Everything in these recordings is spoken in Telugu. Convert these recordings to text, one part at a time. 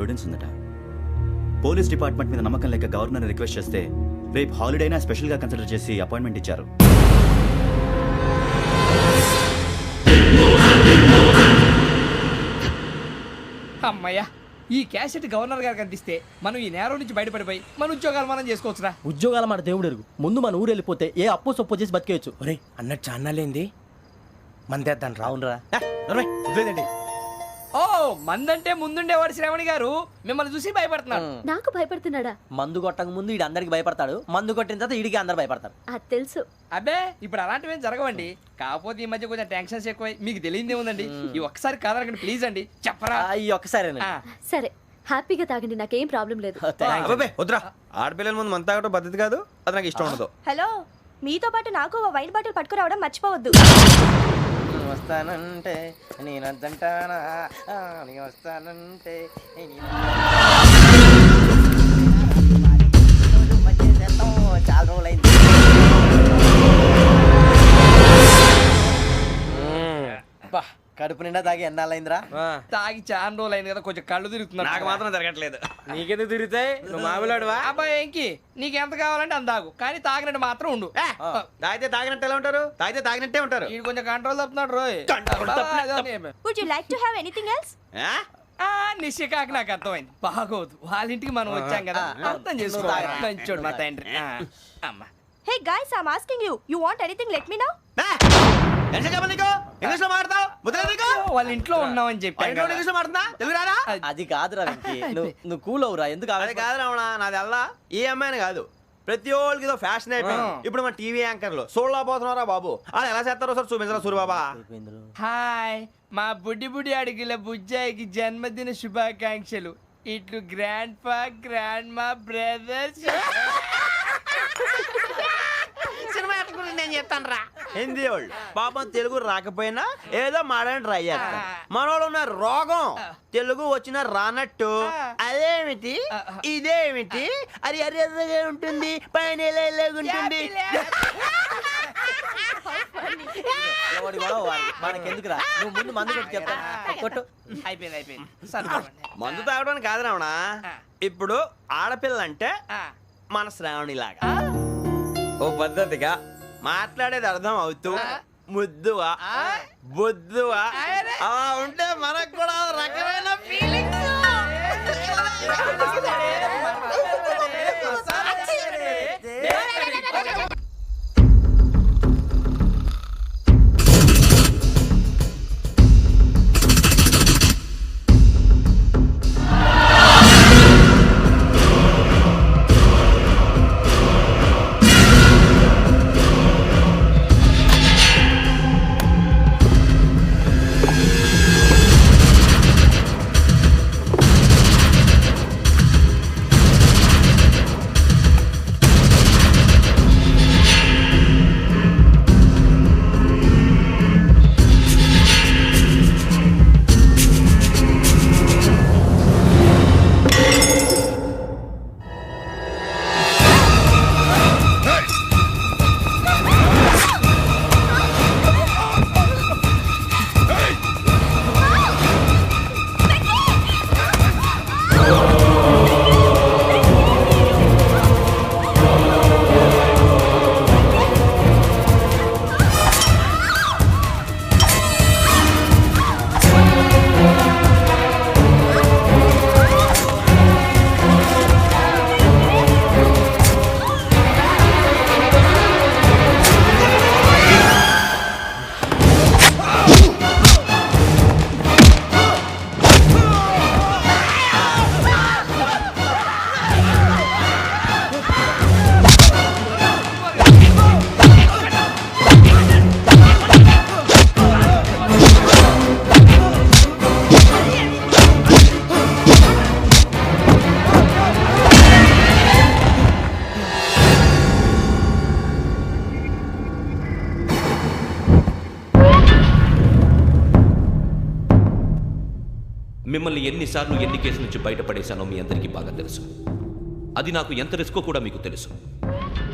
ఎవిడెన్స్ ఉందట. పోలీస్ డిపార్ట్మెంట్ మీద నమ్మకం లేక గవర్నర్ రిక్వెస్ట్ చేస్తే రేపు హాలిడేనా స్పెషల్గా కన్సిడర్ చేసి అపాయింట్మెంట్ ఇచ్చారు. అమ్మయ్యా, ఈ క్యాసెట్ గవర్నర్ గారికి అందిస్తే మనం ఈ నేరం నుంచి బయటపడిపోయి మన ఉద్యోగాలు మనం చేసుకోవచ్చురా. ఉద్యోగాల మాట దేవుడు ఎరుగు. ముందు మన ఊరు వెళ్ళిపోతే ఏ అప్పు సొప్పు చేసి బతికేయచ్చు. ఒరే అన్నట్టు చాన్నాలేంది మందేద్దాం అవునరా. రావునరా. ఓ మందంటే ముందుండేవాడు శ్రావణి గారు మిమ్మల్ని చూసి భయపడుతున్నాడు. నాకు భయపడుతున్నాడా? మందు కొట్టక ముందు ఈడు అందరికి భయపడతాడు, మందు కొట్టిన తర్వాత ఈడికి అందరు భయపడతారు. అది తెలుసు. అబ్బే ఇప్పుడు అలాంటివి ఏం జరగవండి. కాకపోతే ఈ మధ్య కొంచెం టెన్షన్స్ ఎక్కువై మీకు తెలియదే ఉందండి. ఈ ఒక్కసారి కాదనకండి ప్లీజ్ అండి, చెప్పరా. ఈ ఒక్కసారి సరే హ్యాపీగా తాగండి, నాకేం ప్రాబ్లం లేదు. అబ్బాబే వద్దురా, ఆడపిల్లల ముందు మంత తాగడం పద్ధతి కాదు, అది నాకు ఇష్టం ఉండదు. హలో, మీతో పాటు నాకు ఓ వైన్ బాటిల్ పట్టుకురావడం మర్చిపోవద్దు. వస్తానంటే నేనంటానా, వస్తానంటే చాలా రోజులైంది. కడుపు నిండా తాగి ఎన్నాళ్ళైందిరా? తాగి చాలా రోజులు అయింది కదా, కొంచెం కళ్ళు తిరుగుతున్నాడు. నాకు మాత్రం జరగట్లేదు. నీకెందుకు తిరుగుతాయి? నువ్వు మామిలాడువా? అబ్బాయి ఏంకి నీకు ఎంత కావాలంటే అంత తాగు, కానీ తాగినట్టు మాత్రం ఉండు. తాగితే తాగినట్టు ఎలా ఉంటారు? తాగితే తాగినట్టే ఉంటారు. వీడు కొంచెం కంట్రోల్ తప్పుతున్నాడు రోయ్. Would you like to have anything else? నిశ్చికాకి నాకు అర్థమైంది. బాగోదు, వాళ్ళ ఇంటికి మనం వచ్చాం కదా, అర్థం చేసుకోవాలి. మంచోడు మా తండ్రి. అమ్మ hey guys, I am asking you, you want anything let me know. English లో మాట్లాడతావు? వాళ్ళ ఇంట్లో ఉన్నామని చెప్పాను కదా. ఇంగ్లీష్ లో మాట్లాడుతున్నా? తెలుగు రాదా? అది కాదురా వెంకీ, నువ్వు కూల్ అవురా. ఎందుకు అది కాదు రావణా, నాది అల్లా ఈ అమ్మాయిని కాదు, ప్రతి ఒళ్ళకి ఇదో ఫ్యాషన్ అయిపోయింది. ఇప్పుడు మన టీవీ యాంకర్లు సోళ్ళ పోతున్నారా బాబు, వాళ్ళు ఎలా చేస్తారో సార్ చూపించరా సూరిబాబా. హాయ్, మా బుడ్డి బుడి అడిగిల బుజ్జాయికి జన్మదిన శుభాకాంక్షలు. ఇట్లు గ్రాండ్ ఫా గ్రాండ్ మా బ్రదర్స్. సినిమా నేను చెప్తాను రా. హిందీ వాళ్ళు పాపం తెలుగు రాకపోయినా ఏదో మాడని ట్రై చేస్తారు. మనోళ్ళు ఉన్న రోగం తెలుగు వచ్చిన రానట్టు అదేమిటి ఇదేమిటి అది అరిగా ఉంటుంది, పైన ఉంటుంది. మనకెందుకురా, నువ్వు ముందు మందు కొట్టి చెప్తా. కొట్టు. అయిపోయింది. మందు తాగడానికి కాదు రావణ, ఇప్పుడు ఆడపిల్ల అంటే మన శ్రావణిలాగా ఓ పద్ధతిగా మాట్లాడేది అర్థం అవుతూ ముద్దువా బొద్దువా అలా ఉంటే మనకు కూడా రకమైన ఫీలింగ్స్. మిమ్మల్ని ఎన్నిసార్లు ఎన్ని కేసుల నుంచి బయటపడేశానో మీ అందరికీ బాగా తెలుసు. అది నాకు ఎంత రిస్కో కూడా మీకు తెలుసు.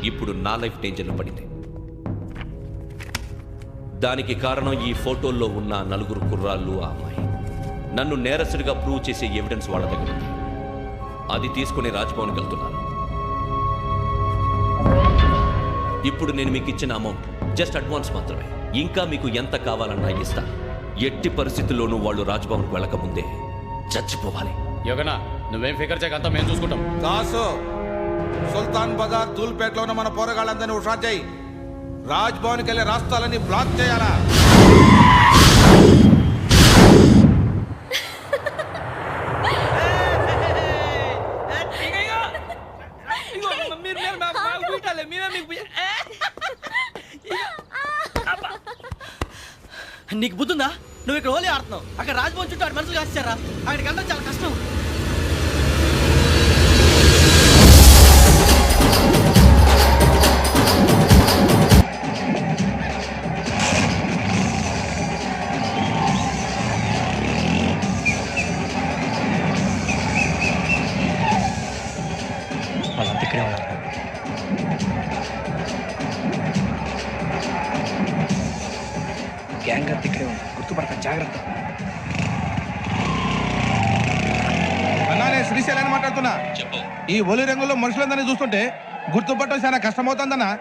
ఇప్పుడు నా లైఫ్ డేంజర్లో పడింది. దానికి కారణం ఈ ఫోటోల్లో ఉన్న 4 కుర్రాళ్ళు, ఆ అమ్మాయి. నన్ను నేరస్తుడిగా ప్రూవ్ చేసే ఎవిడెన్స్ వాళ్ళ దగ్గర ఉంది. అది తీసుకుని రాజ్భవన్కి వెళ్తున్నాను. ఇప్పుడు నేను మీకు ఇచ్చిన అమౌంట్ జస్ట్ అడ్వాన్స్ మాత్రమే. ఇంకా మీకు ఎంత కావాలన్నా ఇస్తాను. ఎట్టి పరిస్థితుల్లోనూ వాళ్ళు రాజ్భవన్కి వెళ్ళకముందే చచ్చిపోవాలి. యోగనా నువ్వేం ఫికర్ చేయకంతా మేము చూసుకుంటాం. దాసు, సుల్తాన్ బజార్ ధూల్పేటలో ఉన్న మన పోరగాళ్ళందరినీ హుషారు చేయి. రాజ్ భవన్కి వెళ్ళే రాష్ట్రాలన్నీ బ్లాక్ చేయాలా? నీకు బుద్ధుందా? నువ్వు ఇక్కడ హోలీ ఆడుతున్నావు, అక్కడ రాజ్భవన్ చుట్టూ ఆడు మనుషులు కాస్తారా? అక్కడికి వెళ్ళడం చాలా కష్టం. వాళ్ళంతా ఇక్కడే ఉన్నారు. గ్యాంగ్ అంతా ఇక్కడే ఉంది, గుర్తుపడతా, జాగ్రత్త. అన్నానే శ్రీశైలాన్ని మాట్లాడుతున్నా. ఈ ఒలి రంగులో మనుషులందరినీ చూస్తుంటే గుర్తుపట్టడం చాలా కష్టమవుతుందన్నా.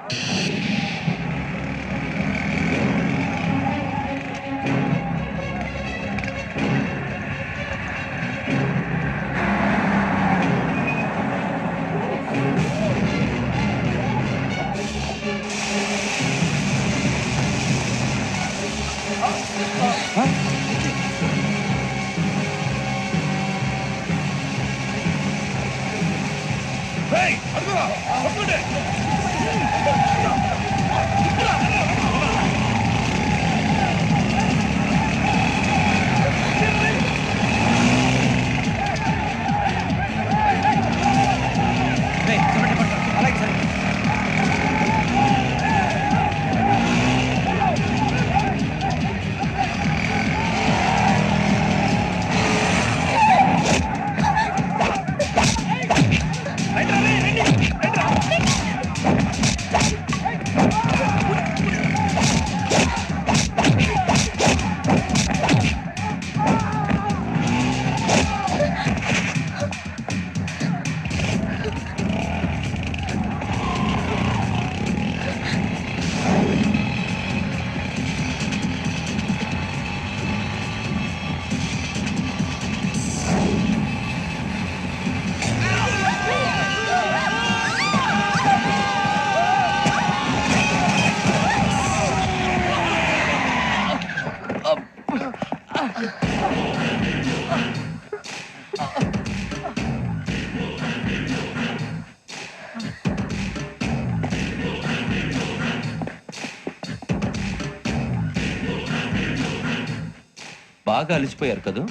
బాగా అలిసిపోయారు కదా?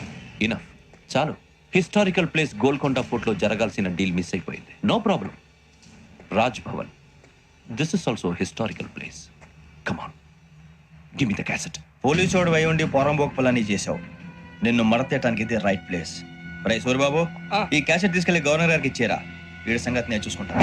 ఇనఫ్, చాలు. హిస్టారికల్ ప్లేస్ గోల్కొండ ఫోర్ట్లో జరగాల్సిన డీల్ మిస్ అయిపోయింది. No problem. Raj Bhavan, this is also historical place. Come on, give me the cassette. Police వాడు అయి ఉండి పోరంబోకు పలాని చేసావు. నిన్ను మడతేయటానికి ఇది రైట్ ప్లేస్. రై సూరిబాబు, ఈ క్యాసెట్ తీసుకెళ్లి గవర్నర్ గారికి ఇచ్చేరా. వీడి సంగతి నేను చూసుకుంటాను.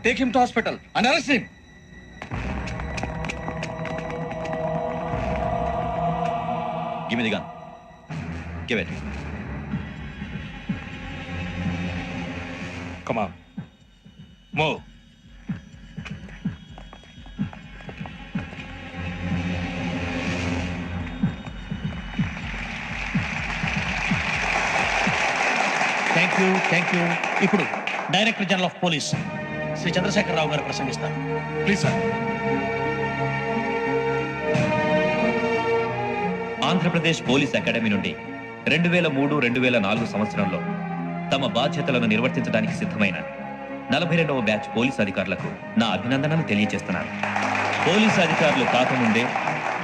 Take him to hospital and arrest him. Give me the gun. Give it. Come on. Move. You. ఇప్పుడు director general of police Shri Chandrasekhara Rao గారు ప్రసంగిస్తారు. Please sir. Andhra Pradesh police academy నుండి 2003-2004 సంవత్సరంలో తమ బాధ్యతలను నిర్వర్తించడానికి సిద్ధమైన 42వ బ్యాచ్ పోలీస్ అధికారులకు నా అభినందనలు తెలియజేస్తున్నాను. పోలీసు అధికారులు కాకముందే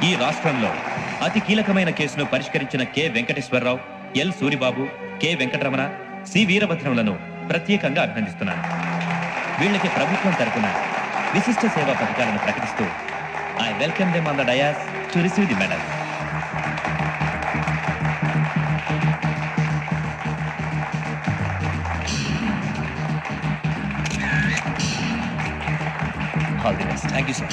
ఈ రాష్ట్రంలో అతి కీలకమైన కేసును పరిష్కరించిన K Venkateswara Rao, L Suribabu, K Venkataramana, C వీరభద్రంలను ప్రత్యేకంగా అభినందిస్తున్నాను. వీళ్ళకి ప్రభుత్వం తరపున విశిష్ట సేవా పథకాలను ప్రకటిస్తూ I welcome them on the dais to receive the medal. All the best. Thank you, sir.